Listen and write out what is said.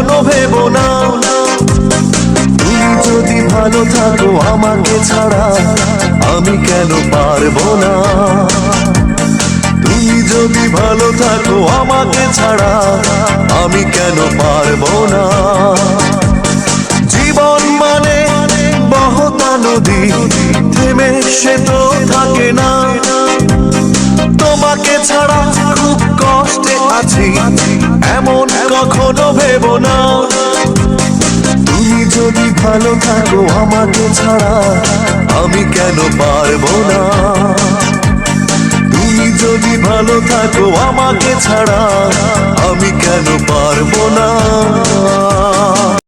কখনো ভেবো না। তুমি যদি ভালো থাকো আমাকে ছাড়া আমি কেন পারবো না। তুমি যদি ভালো থাকো আমাকে ছাড়া আমি কেন পারবো না। জীবন মানে বহতা নদী, থেমে সে তো থাকে না। তোমাকে ছাড়া খুব কষ্টে আছি এমন কখনো ভেবো না। তুমি যদি ভালো থাকো আমাকে ছাড়া আমি কেন পারবো না। তুমি যদি ভালো থাকো আমাকে ছাড়া আমি কেন পারবো না।